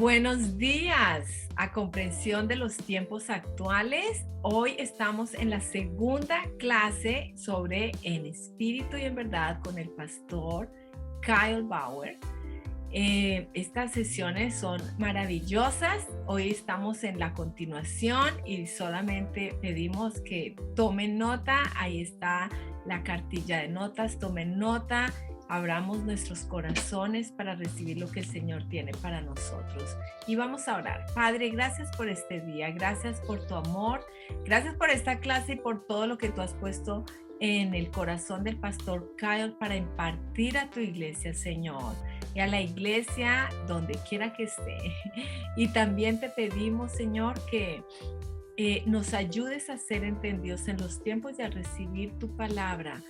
Buenos días a comprensión de los tiempos actuales. Hoy estamos en la segunda clase sobre En Espíritu y en Verdad con el pastor Kyle Bauer. Estas sesiones son maravillosas. Hoy estamos en la continuación y solamente pedimos que tomen nota. Ahí está la cartilla de notas. Tomen nota. Abramos nuestros corazones para recibir lo que el Señor tiene para nosotros. Y vamos a orar. Padre, gracias por este día. Gracias por tu amor. Gracias por esta clase y por todo lo que tú has puesto en el corazón del pastor Kyle para impartir a tu iglesia, Señor, y a la iglesia donde quiera que esté. Y también te pedimos, Señor, que nos ayudes a ser entendidos en los tiempos y a recibir tu palabra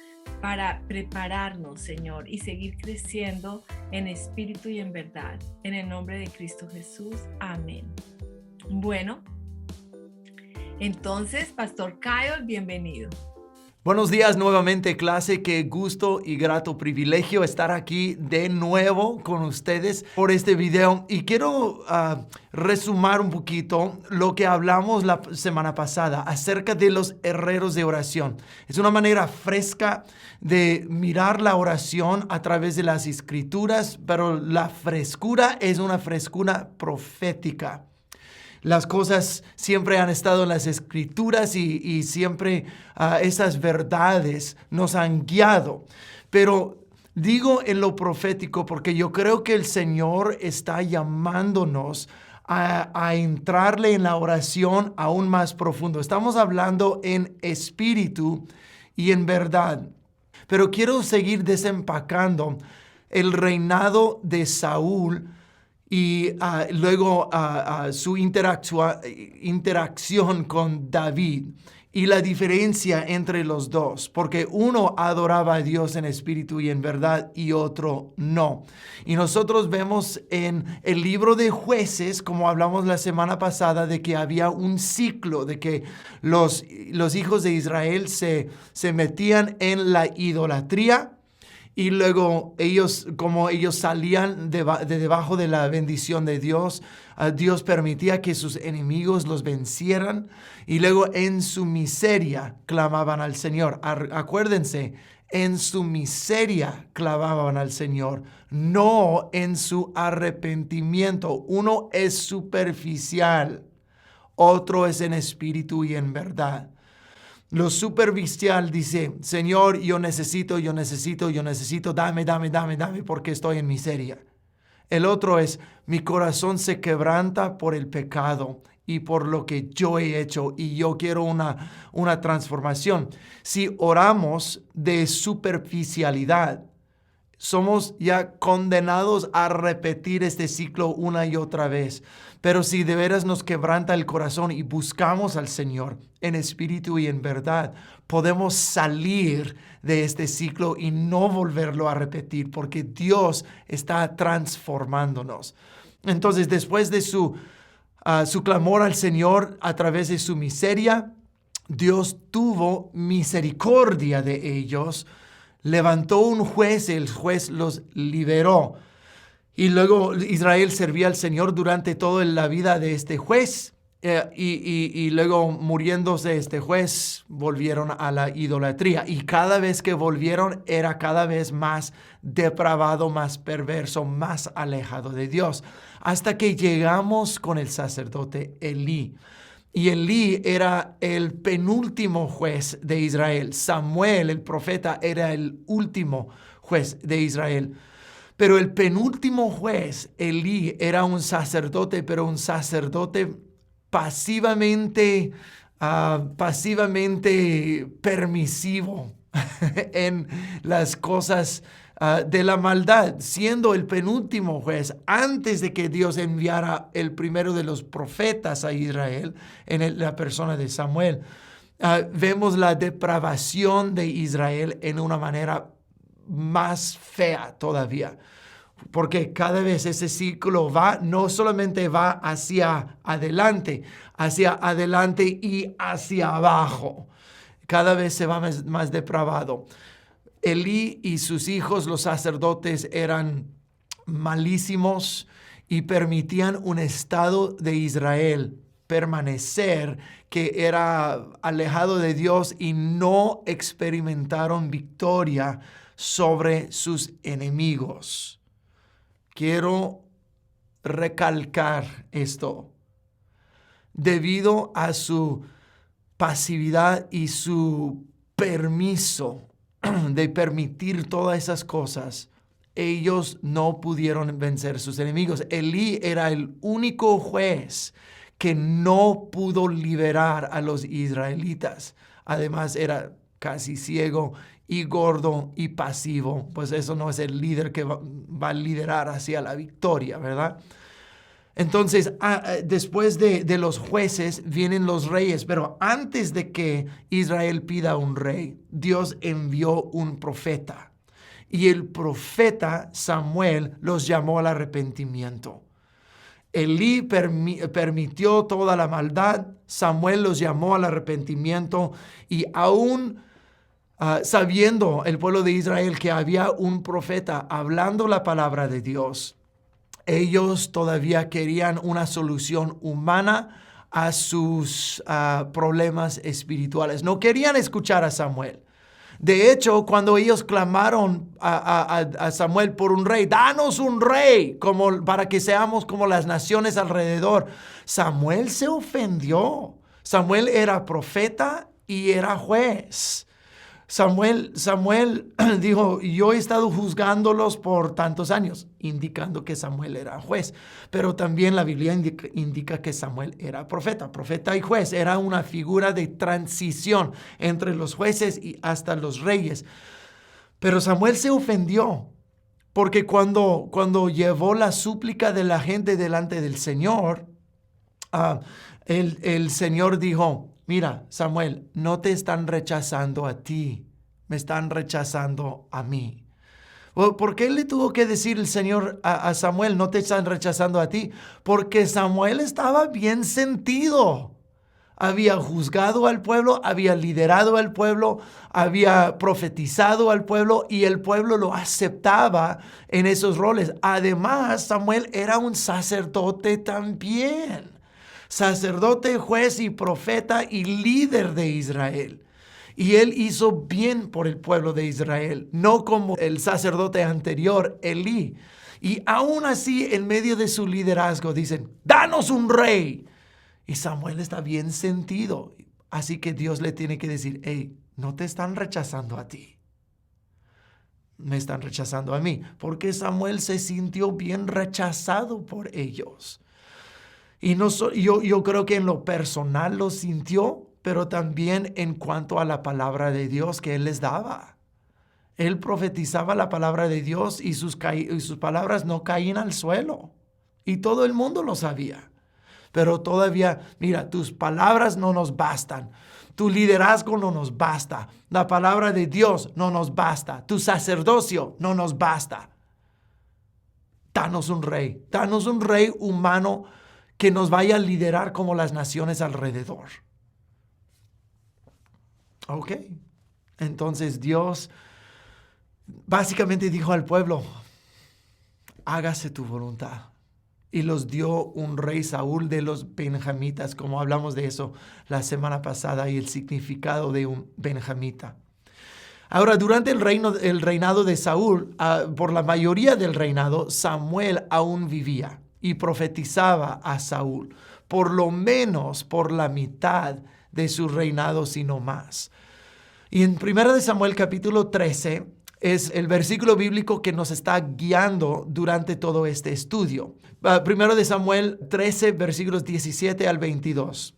para prepararnos, Señor, y seguir creciendo en espíritu y en verdad. En el nombre de Cristo Jesús. Amén. Bueno, entonces, Pastor Kyle, bienvenido. Buenos días nuevamente, clase. Qué gusto y grato privilegio estar aquí de nuevo con ustedes por este video. Y quiero resumir un poquito lo que hablamos la semana pasada acerca de los herreros de oración. Es una manera fresca de mirar la oración a través de las escrituras, pero la frescura es una frescura profética. Las cosas siempre han estado en las escrituras y siempre esas verdades nos han guiado. Pero digo en lo profético porque yo creo que el Señor está llamándonos a entrarle en la oración aún más profundo. Estamos hablando en espíritu y en verdad. Pero quiero seguir desempacando el reinado de Saúl y luego su interacción con David y la diferencia entre los dos, porque uno adoraba a Dios en espíritu y en verdad y otro no. Y nosotros vemos en el libro de Jueces, como hablamos la semana pasada, de que había un ciclo, de que los hijos de Israel se metían en la idolatría. Y luego ellos salían de debajo de la bendición de Dios, Dios permitía que sus enemigos los vencieran y luego en su miseria clamaban al Señor. Acuérdense, en su miseria clamaban al Señor, no en su arrepentimiento. Uno es superficial, otro es en espíritu y en verdad. Lo superficial dice, Señor, yo necesito, dame, porque estoy en miseria. El otro es, mi corazón se quebranta por el pecado y por lo que yo he hecho y yo quiero una transformación. Si oramos de superficialidad, somos ya condenados a repetir este ciclo una y otra vez. Pero si de veras nos quebranta el corazón y buscamos al Señor en espíritu y en verdad, podemos salir de este ciclo y no volverlo a repetir porque Dios está transformándonos. Entonces, después de su clamor al Señor a través de su miseria, Dios tuvo misericordia de ellos. Levantó un juez, el juez los liberó. Y luego Israel servía al Señor durante toda la vida de este juez. Y luego muriéndose este juez, volvieron a la idolatría. Y cada vez que volvieron era cada vez más depravado, más perverso, más alejado de Dios. Hasta que llegamos con el sacerdote Elí. Y Elí era el penúltimo juez de Israel. Samuel, el profeta, era el último juez de Israel. Pero el penúltimo juez, Elí, era un sacerdote, pero un sacerdote pasivamente permisivo en las cosas de la maldad, siendo el penúltimo juez antes de que Dios enviara el primero de los profetas a Israel en la persona de Samuel. Vemos la depravación de Israel en una manera más fea todavía, porque cada vez ese ciclo no solamente va hacia adelante y hacia abajo, cada vez se va más depravado. Elí y sus hijos, los sacerdotes, eran malísimos y permitían un estado de Israel permanecer que era alejado de Dios y no experimentaron victoria sobre sus enemigos. Quiero recalcar esto. Debido a su pasividad y su permiso de permitir todas esas cosas, ellos no pudieron vencer sus enemigos. Elí era el único juez que no pudo liberar a los israelitas. Además, era casi ciego y gordo y pasivo. Pues eso no es el líder que va a liderar hacia la victoria, ¿verdad? Entonces, después de los jueces vienen los reyes, pero antes de que Israel pida un rey, Dios envió un profeta. Y el profeta Samuel los llamó al arrepentimiento. Elí permitió toda la maldad, Samuel los llamó al arrepentimiento y aún sabiendo el pueblo de Israel que había un profeta hablando la palabra de Dios, ellos todavía querían una solución humana a sus problemas espirituales. No querían escuchar a Samuel. De hecho, cuando ellos clamaron a Samuel por un rey, danos un rey para que seamos como las naciones alrededor, Samuel se ofendió. Samuel era profeta y era juez. Samuel dijo, yo he estado juzgándolos por tantos años, indicando que Samuel era juez. Pero también la Biblia indica que Samuel era profeta. Profeta y juez era una figura de transición entre los jueces y hasta los reyes. Pero Samuel se ofendió porque cuando llevó la súplica de la gente delante del Señor, el Señor dijo, mira, Samuel, no te están rechazando a ti, me están rechazando a mí. ¿Por qué le tuvo que decir el Señor a Samuel, no te están rechazando a ti? Porque Samuel estaba bien sentido. Había juzgado al pueblo, había liderado al pueblo, había profetizado al pueblo y el pueblo lo aceptaba en esos roles. Además, Samuel era un sacerdote también. Sacerdote, juez y profeta y líder de Israel. Y él hizo bien por el pueblo de Israel, no como el sacerdote anterior, Elí. Y aún así, en medio de su liderazgo, dicen, danos un rey. Y Samuel está bien sentido. Así que Dios le tiene que decir, hey, no te están rechazando a ti. Me están rechazando a mí. Porque Samuel se sintió bien rechazado por ellos. Y yo creo que en lo personal lo sintió, pero también en cuanto a la palabra de Dios que Él les daba. Él profetizaba la palabra de Dios y sus palabras no caían al suelo. Y todo el mundo lo sabía. Pero todavía, mira, tus palabras no nos bastan. Tu liderazgo no nos basta. La palabra de Dios no nos basta. Tu sacerdocio no nos basta. Danos un rey humano que nos vaya a liderar como las naciones alrededor. Ok. Entonces Dios básicamente dijo al pueblo, hágase tu voluntad. Y los dio un rey Saúl de los benjamitas, como hablamos de eso la semana pasada y el significado de un benjamita. Ahora, durante el reinado de Saúl, por la mayoría del reinado, Samuel aún vivía y profetizaba a Saúl, por lo menos por la mitad de su reinado, sino más. Y en 1 Samuel capítulo 13 es el versículo bíblico que nos está guiando durante todo este estudio. 1 Samuel 13, versículos 17 al 22.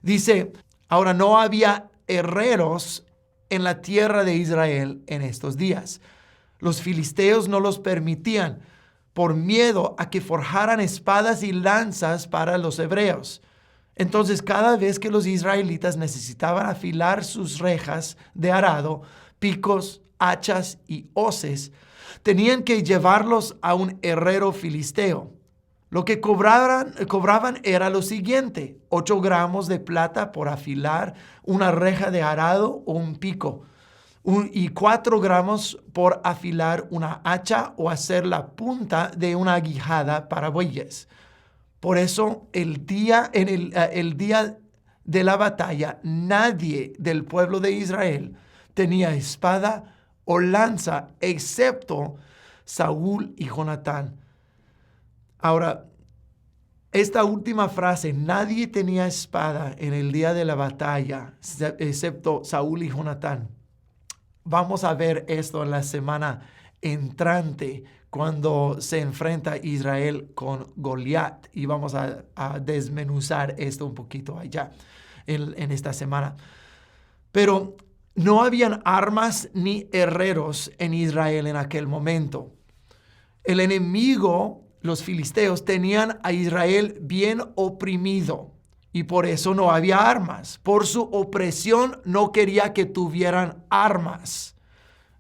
Dice, ahora no había herreros en la tierra de Israel en estos días. Los filisteos no los permitían por miedo a que forjaran espadas y lanzas para los hebreos. Entonces, cada vez que los israelitas necesitaban afilar sus rejas de arado, picos, hachas y hoces, tenían que llevarlos a un herrero filisteo. Lo que cobraban era lo siguiente: 8 gramos de plata por afilar una reja de arado o un pico, y 4 gramos por afilar una hacha o hacer la punta de una aguijada para bueyes. Por eso el día de la batalla, nadie del pueblo de Israel tenía espada o lanza, excepto Saúl y Jonatán. Ahora, esta última frase, nadie tenía espada en el día de la batalla, excepto Saúl y Jonatán. Vamos a ver esto en la semana entrante, cuando se enfrenta Israel con Goliat. Y vamos a desmenuzar esto un poquito allá en esta semana. Pero no habían armas ni herreros en Israel en aquel momento. El enemigo, los filisteos, tenían a Israel bien oprimido y por eso no había armas. Por su opresión no quería que tuvieran armas.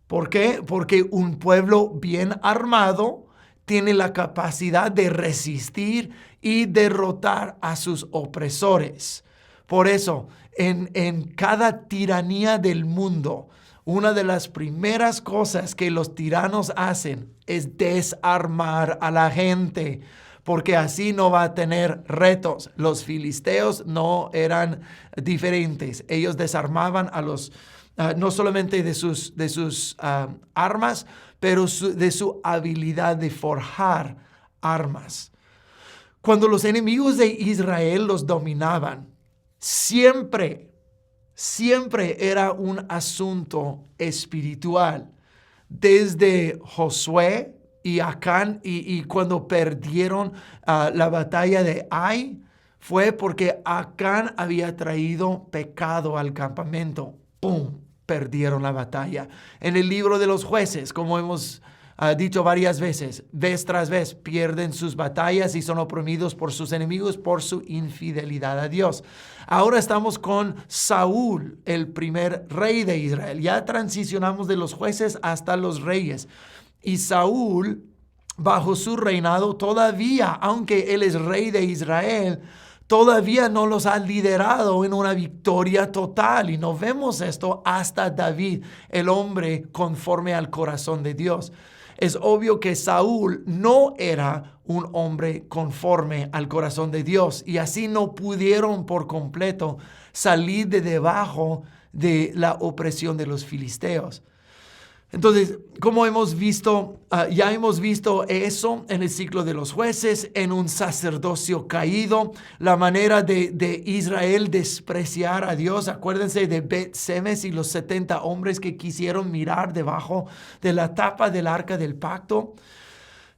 ¿Por qué? Porque un pueblo bien armado tiene la capacidad de resistir y derrotar a sus opresores. Por eso, en cada tiranía del mundo, una de las primeras cosas que los tiranos hacen es desarmar a la gente, porque así no va a tener retos. Los filisteos no eran diferentes. Ellos desarmaban a los, no solamente de sus armas, pero de su habilidad de forjar armas. Cuando los enemigos de Israel los dominaban, siempre era un asunto espiritual. Desde Josué y Acán, y cuando perdieron la batalla de Ai, fue porque Acán había traído pecado al campamento. ¡Pum! Perdieron la batalla. En el libro de los jueces, como hemos dicho varias veces, vez tras vez, pierden sus batallas y son oprimidos por sus enemigos por su infidelidad a Dios. Ahora estamos con Saúl, el primer rey de Israel. Ya transicionamos de los jueces hasta los reyes. Y Saúl, bajo su reinado, todavía, aunque él es rey de Israel, todavía no los ha liderado en una victoria total. Y no vemos esto hasta David, el hombre conforme al corazón de Dios. Es obvio que Saúl no era un hombre conforme al corazón de Dios, y así no pudieron por completo salir de debajo de la opresión de los filisteos. Entonces, como hemos visto, ya hemos visto eso en el ciclo de los jueces, en un sacerdocio caído, la manera de Israel despreciar a Dios. Acuérdense de Bet-Semes y los 70 hombres que quisieron mirar debajo de la tapa del arca del pacto,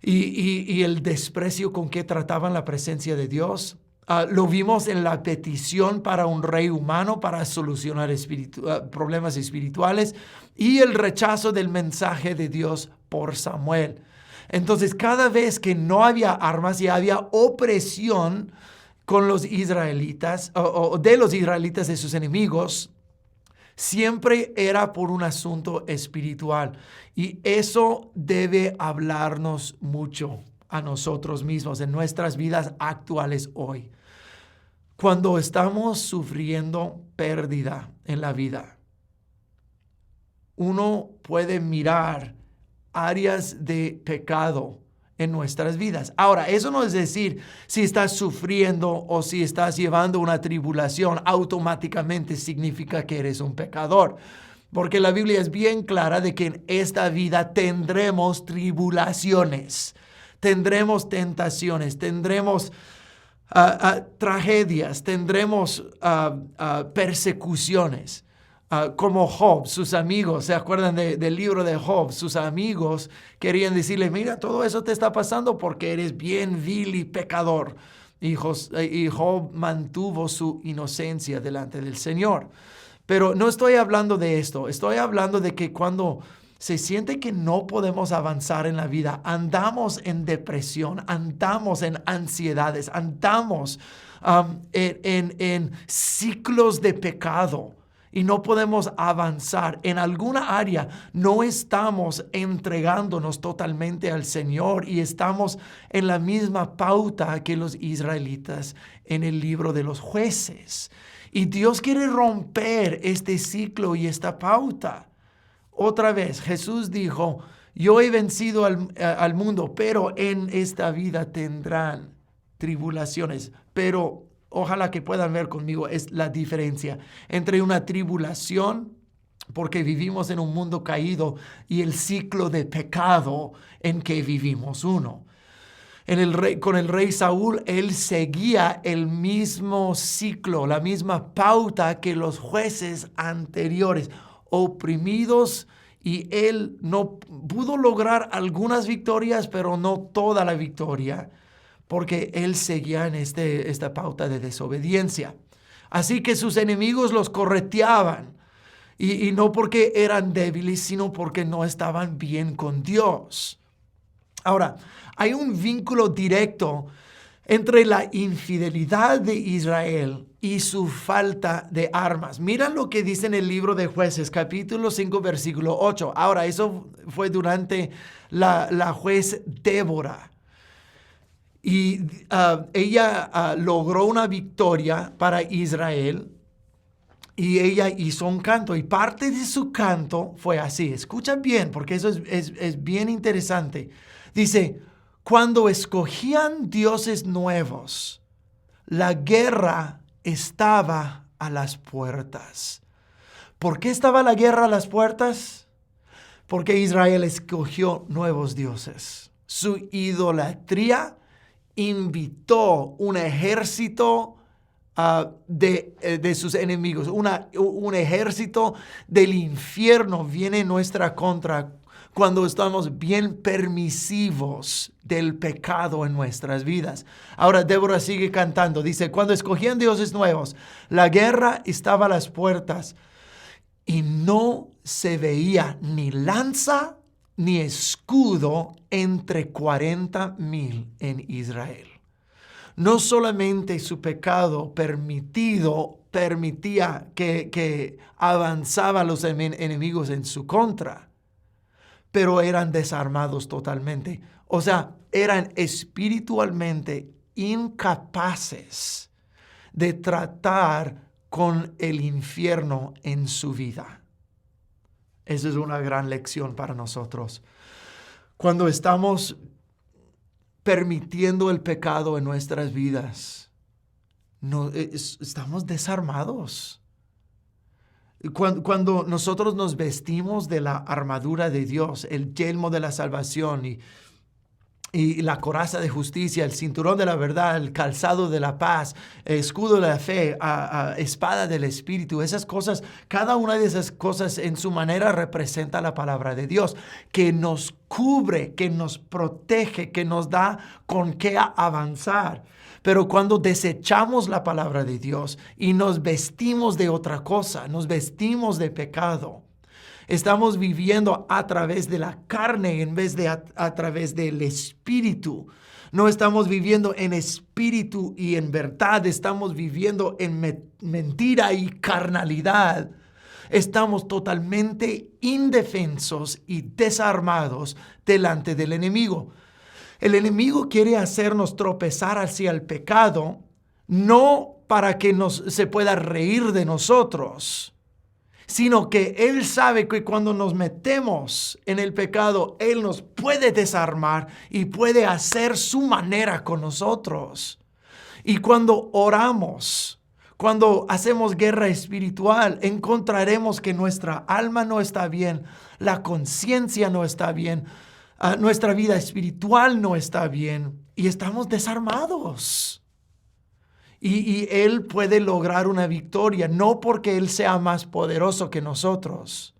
y el desprecio con que trataban la presencia de Dios. Lo vimos en la petición para un rey humano para solucionar problemas espirituales, y el rechazo del mensaje de Dios por Samuel. Entonces, cada vez que no había armas y había opresión con los israelitas o de los israelitas de sus enemigos, siempre era por un asunto espiritual. Y eso debe hablarnos mucho a nosotros mismos en nuestras vidas actuales hoy. Cuando estamos sufriendo pérdida en la vida, uno puede mirar áreas de pecado en nuestras vidas. Ahora, eso no es decir si estás sufriendo o si estás llevando una tribulación, automáticamente significa que eres un pecador. Porque la Biblia es bien clara de que en esta vida tendremos tribulaciones, tendremos tentaciones, tendremos tragedias, tendremos persecuciones. Como Job, sus amigos, ¿se acuerdan del libro de Job? Sus amigos querían decirle, mira, todo eso te está pasando porque eres bien vil y pecador. Y Job mantuvo su inocencia delante del Señor. Pero no estoy hablando de esto, estoy hablando de que cuando se siente que no podemos avanzar en la vida, andamos en depresión, andamos en ansiedades, andamos en ciclos de pecado y no podemos avanzar en alguna área, no estamos entregándonos totalmente al Señor y estamos en la misma pauta que los israelitas en el libro de los jueces. Y Dios quiere romper este ciclo y esta pauta. otra vez, Jesús dijo, yo he vencido al mundo, pero en esta vida tendrán tribulaciones. Pero ojalá que puedan ver conmigo es la diferencia entre una tribulación, porque vivimos en un mundo caído, y el ciclo de pecado en que vivimos uno. Con el rey Saúl, él seguía el mismo ciclo, la misma pauta que los jueces anteriores, oprimidos, y él no pudo lograr algunas victorias, pero no toda la victoria, porque él seguía en esta pauta de desobediencia. Así que sus enemigos los correteaban, y no porque eran débiles, sino porque no estaban bien con Dios. Ahora, hay un vínculo directo entre la infidelidad de Israel y su falta de armas. Mira lo que dice en el libro de Jueces, capítulo 5, versículo 8. Ahora, eso fue durante la juez Débora. Y ella logró una victoria para Israel. Y ella hizo un canto, y parte de su canto fue así. Escucha bien, porque eso es bien interesante. Dice, cuando escogían dioses nuevos, la guerra estaba a las puertas. ¿Por qué estaba la guerra a las puertas? Porque Israel escogió nuevos dioses. Su idolatría invitó un ejército de sus enemigos. Un ejército del infierno viene en nuestra contra cuando estamos bien permisivos del pecado en nuestras vidas. Ahora Débora sigue cantando. Dice, cuando escogían dioses nuevos, la guerra estaba a las puertas y no se veía ni lanza ni escudo entre 40,000 en Israel. No solamente su pecado permitía que avanzaban los enemigos en su contra, pero eran desarmados totalmente. O sea, eran espiritualmente incapaces de tratar con el infierno en su vida. Esa es una gran lección para nosotros. Cuando estamos permitiendo el pecado en nuestras vidas, estamos desarmados. Cuando nosotros nos vestimos de la armadura de Dios, el yelmo de la salvación y la coraza de justicia, el cinturón de la verdad, el calzado de la paz, escudo de la fe, espada del Espíritu, esas cosas, cada una de esas cosas en su manera representa la palabra de Dios, que nos cubre, que nos protege, que nos da con qué avanzar. Pero cuando desechamos la palabra de Dios y nos vestimos de otra cosa, nos vestimos de pecado, estamos viviendo a través de la carne en vez de a través del Espíritu. No estamos viviendo en espíritu y en verdad, estamos viviendo en mentira y carnalidad. Estamos totalmente indefensos y desarmados delante del enemigo. El enemigo quiere hacernos tropezar hacia el pecado, no para que se pueda reír de nosotros, sino que Él sabe que cuando nos metemos en el pecado, Él nos puede desarmar y puede hacer su manera con nosotros. Y cuando oramos, cuando hacemos guerra espiritual, encontraremos que nuestra alma no está bien, la conciencia no está bien, nuestra vida espiritual no está bien y estamos desarmados. Y Él puede lograr una victoria, no porque Él sea más poderoso que nosotros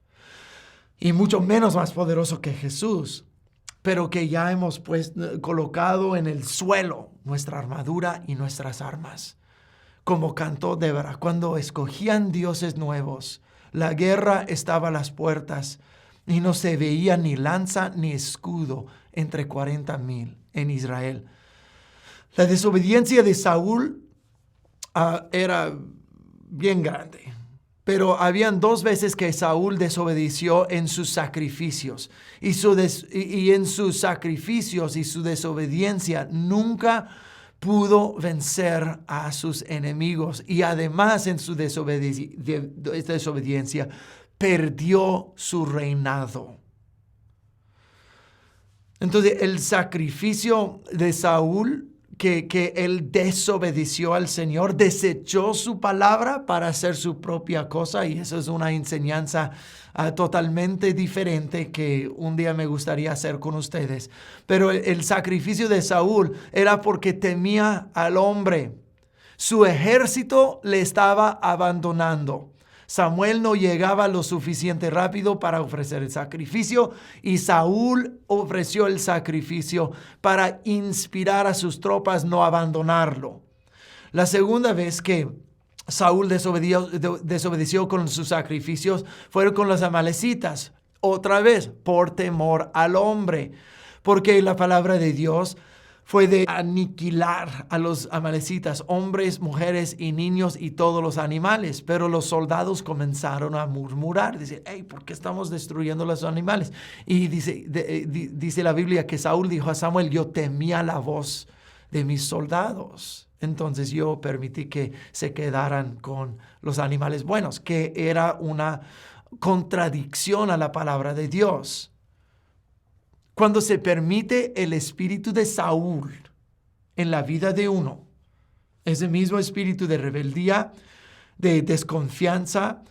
y mucho menos más poderoso que Jesús, pero que ya hemos colocado en el suelo nuestra armadura y nuestras armas. Como cantó Débora, cuando escogían dioses nuevos, la guerra estaba a las puertas y no se veía ni lanza ni escudo entre 40,000 en Israel. La desobediencia de Saúl era bien grande, pero habían 2 veces que Saúl desobedeció en sus sacrificios. Y en sus sacrificios y su desobediencia nunca pudo vencer a sus enemigos. Y además en su desobediencia perdió su reinado. Entonces, el sacrificio de Saúl, que él desobedeció al Señor, desechó su palabra para hacer su propia cosa, y eso es una enseñanza totalmente diferente que un día me gustaría hacer con ustedes. Pero el sacrificio de Saúl era porque temía al hombre. Su ejército le estaba abandonando. Samuel no llegaba lo suficiente rápido para ofrecer el sacrificio, y Saúl ofreció el sacrificio para inspirar a sus tropas no abandonarlo. La segunda vez que Saúl desobedeció con sus sacrificios fueron con los amalecitas, otra vez por temor al hombre, porque la palabra de Dios fue de aniquilar a los amalecitas, hombres, mujeres y niños y todos los animales. Pero los soldados comenzaron a murmurar, dice, hey, ¿por qué estamos destruyendo los animales? Y dice la Biblia que Saúl dijo a Samuel, yo temía la voz de mis soldados. Entonces yo permití que se quedaran con los animales buenos, que era una contradicción a la palabra de Dios. Cuando se permite el espíritu de Saúl en la vida de uno, ese mismo espíritu de rebeldía, de desconfianza,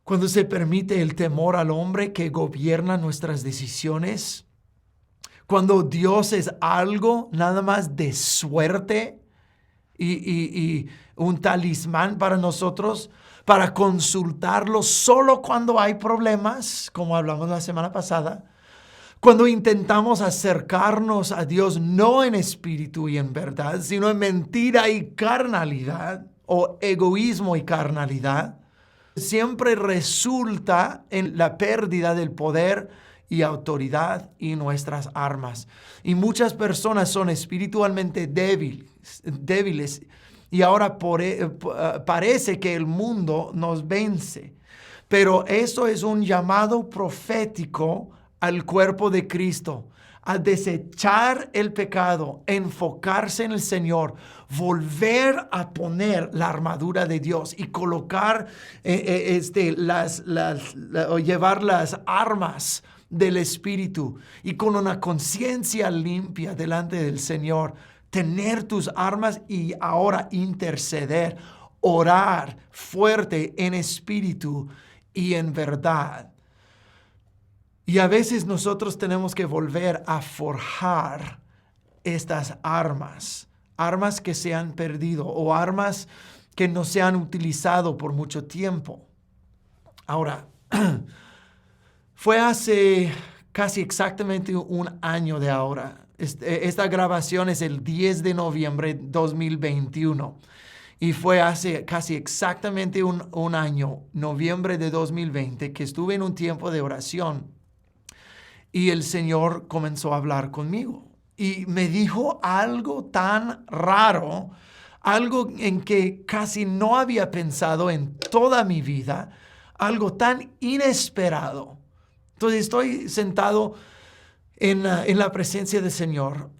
cuando se permite el temor al hombre que gobierna nuestras decisiones, cuando Dios es algo nada más de suerte y un talismán para nosotros, para consultarlo solo cuando hay problemas, como hablamos la semana pasada. Cuando intentamos acercarnos a Dios no en espíritu y en verdad, sino en mentira y carnalidad, o egoísmo y carnalidad, siempre resulta en la pérdida del poder y autoridad y nuestras armas. Y muchas personas son espiritualmente débiles y ahora parece que el mundo nos vence. Pero eso es un llamado profético al cuerpo de Cristo, a desechar el pecado, enfocarse en el Señor, volver a poner la armadura de Dios y colocar o llevar las armas del Espíritu, y con una conciencia limpia delante del Señor, tener tus armas y ahora interceder, orar fuerte en espíritu y en verdad. Y a veces nosotros tenemos que volver a forjar estas armas que se han perdido o armas que no se han utilizado por mucho tiempo. Ahora, fue hace casi exactamente un año de ahora. Esta grabación es el 10 de noviembre de 2021. Y fue hace casi exactamente un año, noviembre de 2020, que estuve en un tiempo de oración. Y el Señor comenzó a hablar conmigo y me dijo algo tan raro, algo en que casi no había pensado en toda mi vida, algo tan inesperado. Entonces estoy sentado en la presencia del Señor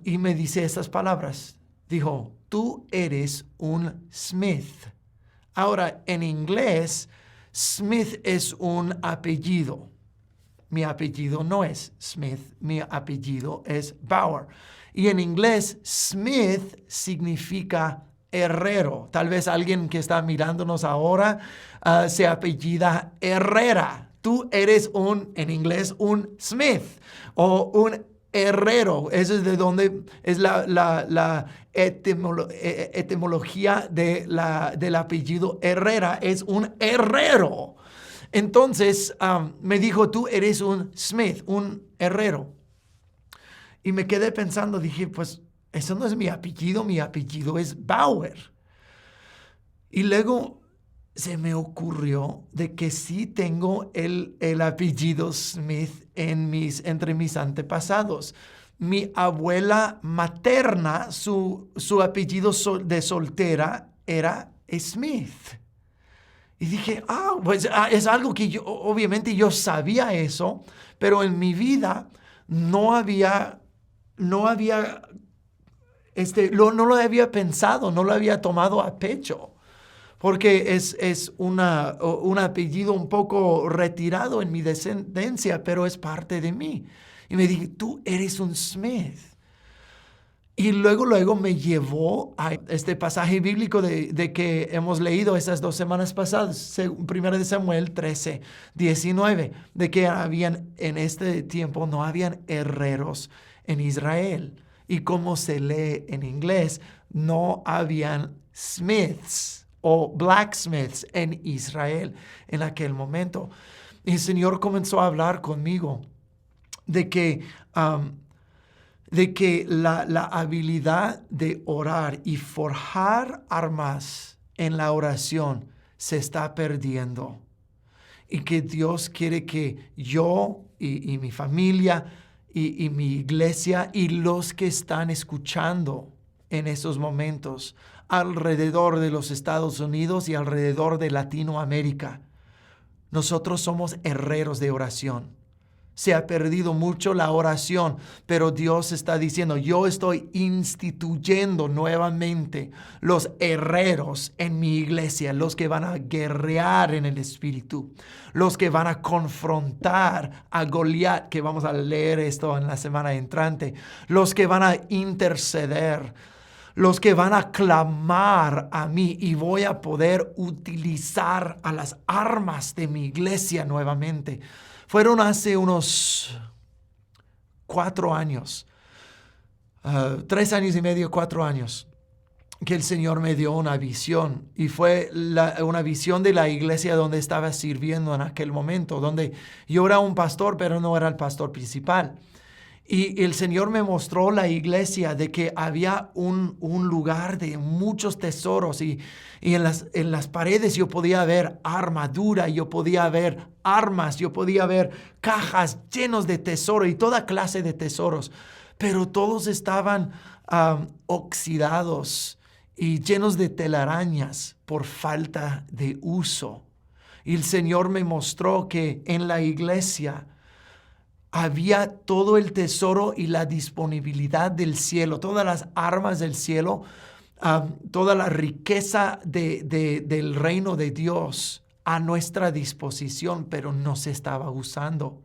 y me dice estas palabras. Dijo, tú eres un Smith. Ahora, en inglés, Smith es un apellido. Mi apellido no es Smith, mi apellido es Bauer. Y en inglés, Smith significa herrero. Tal vez alguien que está mirándonos ahora se apellida Herrera. Tú eres en inglés, un Smith o un herrero. Eso es de donde es la etimología del apellido Herrera. Es un herrero. Entonces me dijo, tú eres un Smith, un herrero. Y me quedé pensando, dije, pues eso no es mi apellido es Bauer. Y luego se me ocurrió de que sí tengo el apellido Smith entre mis antepasados. Mi abuela materna, su apellido de soltera era Smith. Y dije, pues es algo que obviamente yo sabía eso, pero en mi vida no lo había pensado, no lo había tomado a pecho. porque es un apellido un poco retirado en mi descendencia, pero es parte de mí. Y me dije, tú eres un Smith. Y luego me llevó a este pasaje bíblico de que hemos leído esas 2 semanas pasadas, 1 Samuel 13:19, de que en este tiempo no habían herreros en Israel. Y como se lee en inglés, no habían smiths o blacksmiths en Israel en aquel momento. Y el Señor comenzó a hablar conmigo de que la habilidad de orar y forjar armas en la oración se está perdiendo. Y que Dios quiere que yo y mi familia y mi iglesia y los que están escuchando en esos momentos alrededor de los Estados Unidos y alrededor de Latinoamérica, nosotros somos herreros de oración. Se ha perdido mucho la oración, pero Dios está diciendo, yo estoy instituyendo nuevamente los herreros en mi iglesia, los que van a guerrear en el Espíritu, los que van a confrontar a Goliat, que vamos a leer esto en la semana entrante, los que van a interceder, los que van a clamar a mí, y voy a poder utilizar a las armas de mi iglesia nuevamente. Fueron hace unos 4 años, 3 años y medio, 4 años, que el Señor me dio una visión. Y fue una visión de la iglesia donde estaba sirviendo en aquel momento, donde yo era un pastor, pero no era el pastor principal. Y el Señor me mostró la iglesia de que había un lugar de muchos tesoros y en las paredes yo podía ver armadura, yo podía ver armas, yo podía ver cajas llenos de tesoro y toda clase de tesoros, pero todos estaban oxidados y llenos de telarañas por falta de uso. Y el Señor me mostró que en la iglesia había todo el tesoro y la disponibilidad del cielo, todas las armas del cielo, toda la riqueza del reino de Dios a nuestra disposición, pero no se estaba usando.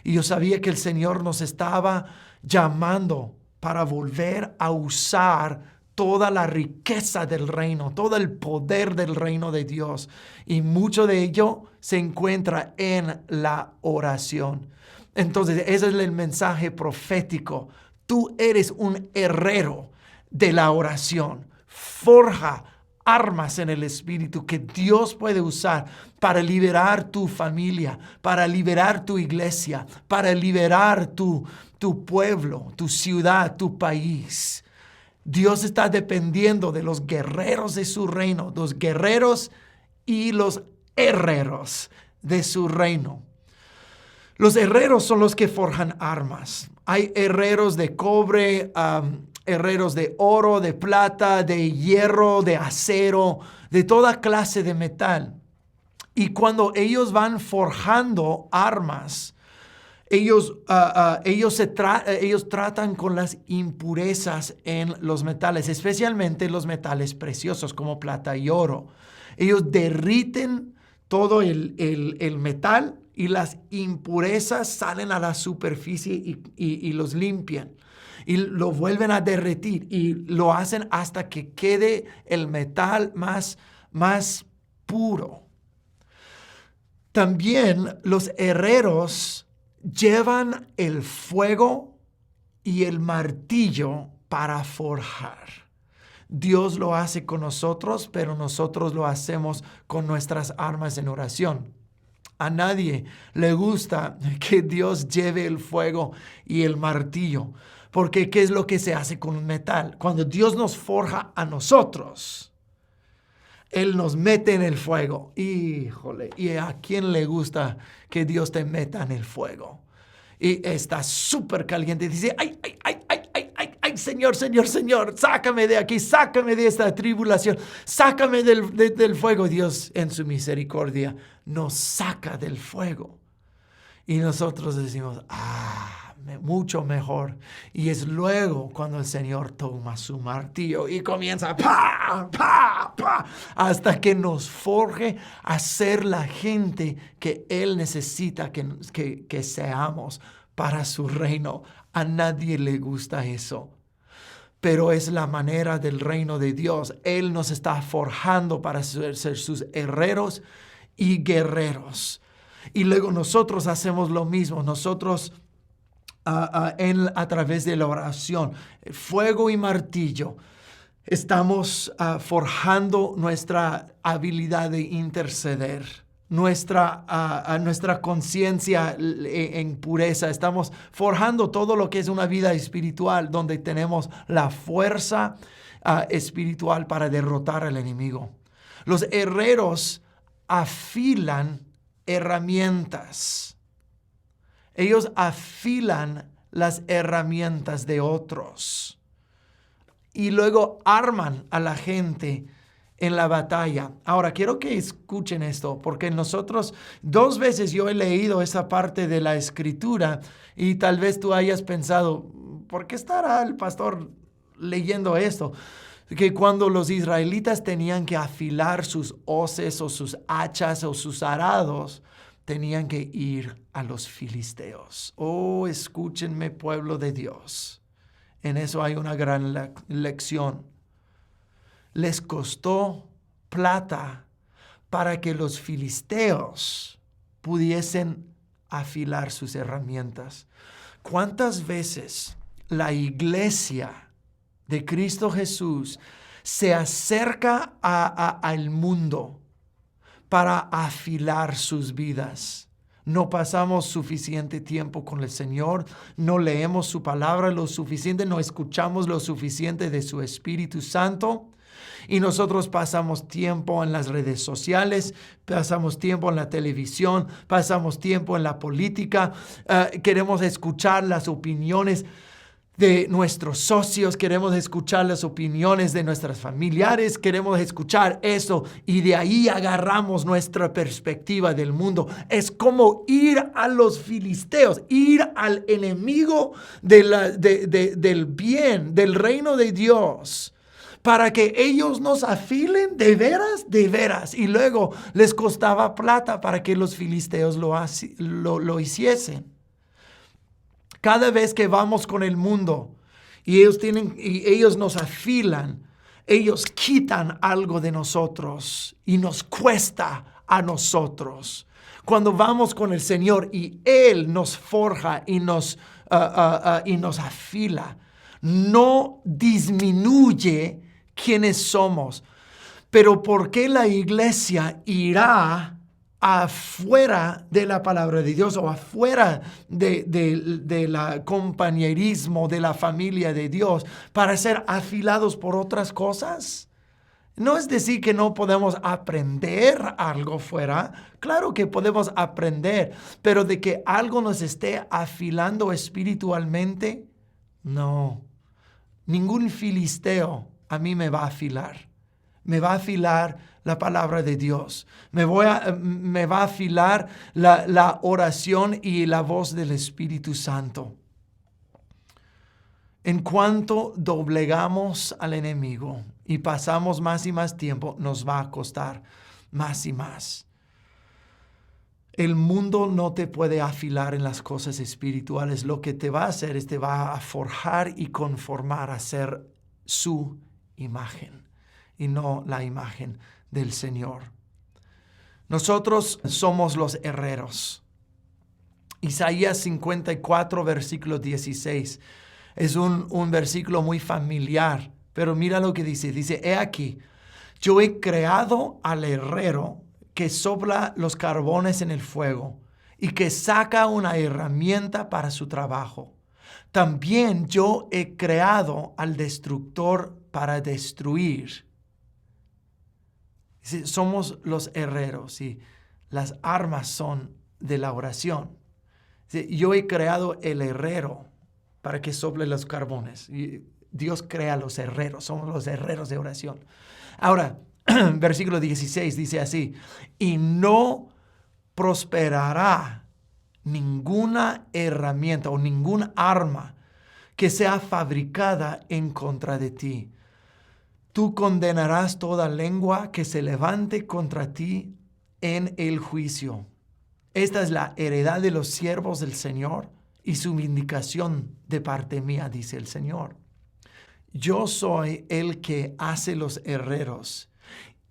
Y yo sabía que el Señor nos estaba llamando para volver a usar toda la riqueza del reino, todo el poder del reino de Dios. Y mucho de ello se encuentra en la oración. Entonces, ese es el mensaje profético. Tú eres un herrero de la oración. Forja armas en el Espíritu que Dios puede usar para liberar tu familia, para liberar tu iglesia, para liberar tu pueblo, tu ciudad, tu país. Dios está dependiendo de los guerreros de su reino, los guerreros y los herreros de su reino. Los herreros son los que forjan armas. Hay herreros de cobre, herreros de oro, de plata, de hierro, de acero, de toda clase de metal. Y cuando ellos van forjando armas, ellos tratan con las impurezas en los metales, especialmente los metales preciosos como plata y oro. Ellos derriten todo el metal y las impurezas salen a la superficie y los limpian. Y lo vuelven a derretir y lo hacen hasta que quede el metal más puro. También los herreros llevan el fuego y el martillo para forjar. Dios lo hace con nosotros, pero nosotros lo hacemos con nuestras armas en oración. A nadie le gusta que Dios lleve el fuego y el martillo, porque ¿qué es lo que se hace con un metal? Cuando Dios nos forja a nosotros, Él nos mete en el fuego. Híjole, ¿y a quién le gusta que Dios te meta en el fuego? Y está súper caliente. Dice, ay, Señor, sácame de aquí, sácame de esta tribulación, sácame del fuego. Dios en su misericordia nos saca del fuego. Y nosotros decimos, mucho mejor. Y es luego cuando el Señor toma su martillo y comienza ¡pa! ¡pa! ¡pa! Hasta que nos forje a ser la gente que Él necesita que seamos para su reino. A nadie le gusta eso, pero es la manera del reino de Dios. Él nos está forjando para ser sus herreros y guerreros. Y luego nosotros hacemos lo mismo. Nosotros a través de la oración, fuego y martillo, estamos forjando nuestra habilidad de interceder, nuestra conciencia en pureza. Estamos forjando todo lo que es una vida espiritual, donde tenemos la fuerza espiritual para derrotar al enemigo. Los herreros afilan herramientas. Ellos afilan las herramientas de otros y luego arman a la gente en la batalla. Ahora, quiero que escuchen esto, porque nosotros 2 veces yo he leído esa parte de la Escritura y tal vez tú hayas pensado, ¿por qué estará el pastor leyendo esto? Que cuando los israelitas tenían que afilar sus hoces o sus hachas o sus arados, tenían que ir a los filisteos. Oh, escúchenme, pueblo de Dios. En eso hay una gran lección. Les costó plata para que los filisteos pudiesen afilar sus herramientas. ¿Cuántas veces la iglesia de Cristo Jesús se acerca al mundo para afilar sus vidas? No pasamos suficiente tiempo con el Señor, no leemos su palabra lo suficiente, no escuchamos lo suficiente de su Espíritu Santo. Y nosotros pasamos tiempo en las redes sociales, pasamos tiempo en la televisión, pasamos tiempo en la política. Queremos escuchar las opiniones de nuestros socios, queremos escuchar las opiniones de nuestros familiares, queremos escuchar eso y de ahí agarramos nuestra perspectiva del mundo. Es como ir a los filisteos, ir al enemigo del bien, del reino de Dios, para que ellos nos afilen de veras. Y luego les costaba plata para que los filisteos lo hiciesen. Cada vez que vamos con el mundo y ellos nos afilan, ellos quitan algo de nosotros y nos cuesta a nosotros. Cuando vamos con el Señor y Él nos forja y nos afila, no disminuye quiénes somos. Pero ¿por qué la iglesia irá afuera de la palabra de Dios o afuera de la compañerismo de la familia de Dios para ser afilados por otras cosas? No es decir que no podemos aprender algo fuera. Claro que podemos aprender, pero de que algo nos esté afilando espiritualmente, no. Ningún filisteo a mí me va a afilar. Me va a afilar la palabra de Dios. Me va a afilar la oración y la voz del Espíritu Santo. En cuanto doblegamos al enemigo y pasamos más y más tiempo, nos va a costar más y más. El mundo no te puede afilar en las cosas espirituales. Lo que te va a hacer es te va a forjar y conformar a ser su imagen y no la imagen del Señor. Nosotros somos los herreros. Isaías 54, versículo 16. Es un versículo muy familiar, pero mira lo que dice. Dice, he aquí, yo he creado al herrero que sopla los carbones en el fuego y que saca una herramienta para su trabajo. También yo he creado al destructor para destruir. Somos los herreros y las armas son de la oración. Yo he creado el herrero para que sople los carbones. Dios crea los herreros, somos los herreros de oración. Ahora, versículo 16 dice así, y no prosperará ninguna herramienta o ningún arma que sea fabricada en contra de ti. Tú condenarás toda lengua que se levante contra ti en el juicio. Esta es la heredad de los siervos del Señor y su vindicación de parte mía, dice el Señor. Yo soy el que hace los herreros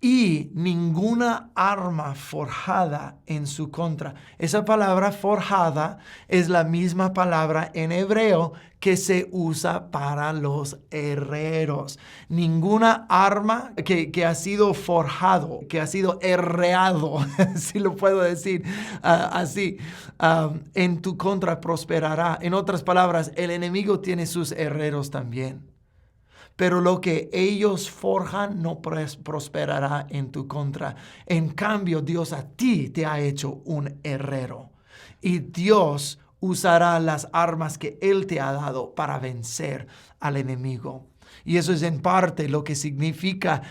y ninguna arma forjada en su contra. Esa palabra forjada es la misma palabra en hebreo que se usa para los herreros. Ninguna arma que ha sido forjado, que ha sido herreado, si lo puedo decir así, en tu contra prosperará. En otras palabras, el enemigo tiene sus herreros también. Pero lo que ellos forjan no prosperará en tu contra. En cambio, Dios a ti te ha hecho un herrero. Y Dios usará las armas que Él te ha dado para vencer al enemigo. Y eso es en parte lo que significa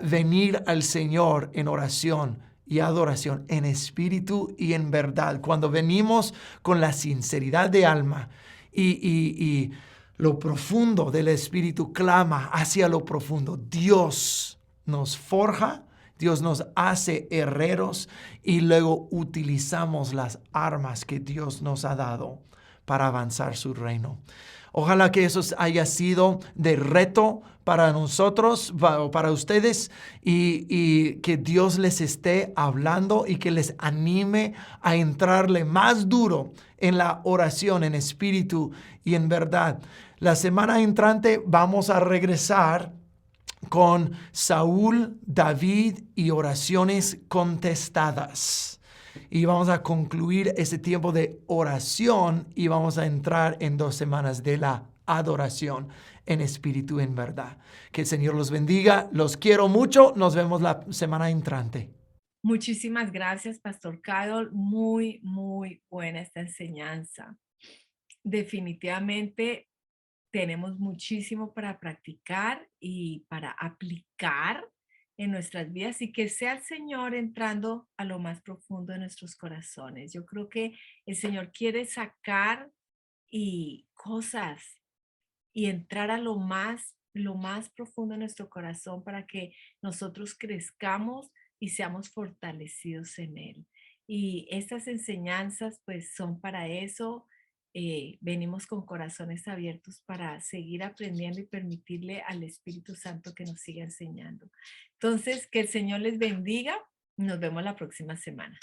venir al Señor en oración y adoración, en espíritu y en verdad. Cuando venimos con la sinceridad de alma y lo profundo del espíritu clama hacia lo profundo. Dios nos forja, Dios nos hace herreros y luego utilizamos las armas que Dios nos ha dado para avanzar su reino. Ojalá que eso haya sido de reto para nosotros, para ustedes, y que Dios les esté hablando y que les anime a entrarle más duro en la oración, en espíritu y en verdad. La semana entrante vamos a regresar con Saúl, David y oraciones contestadas. Y vamos a concluir ese tiempo de oración y vamos a entrar en 2 semanas de la adoración en espíritu y en verdad. Que el Señor los bendiga. Los quiero mucho. Nos vemos la semana entrante. Muchísimas gracias, Pastor Carol. Muy, muy buena esta enseñanza. Definitivamente tenemos muchísimo para practicar y para aplicar en nuestras vidas y que sea el Señor entrando a lo más profundo de nuestros corazones. Yo creo que el Señor quiere sacar y cosas y entrar a lo más profundo de nuestro corazón para que nosotros crezcamos y seamos fortalecidos en Él. Y estas enseñanzas pues son para eso. Venimos con corazones abiertos para seguir aprendiendo y permitirle al Espíritu Santo que nos siga enseñando. Entonces, que el Señor les bendiga. Nos vemos la próxima semana.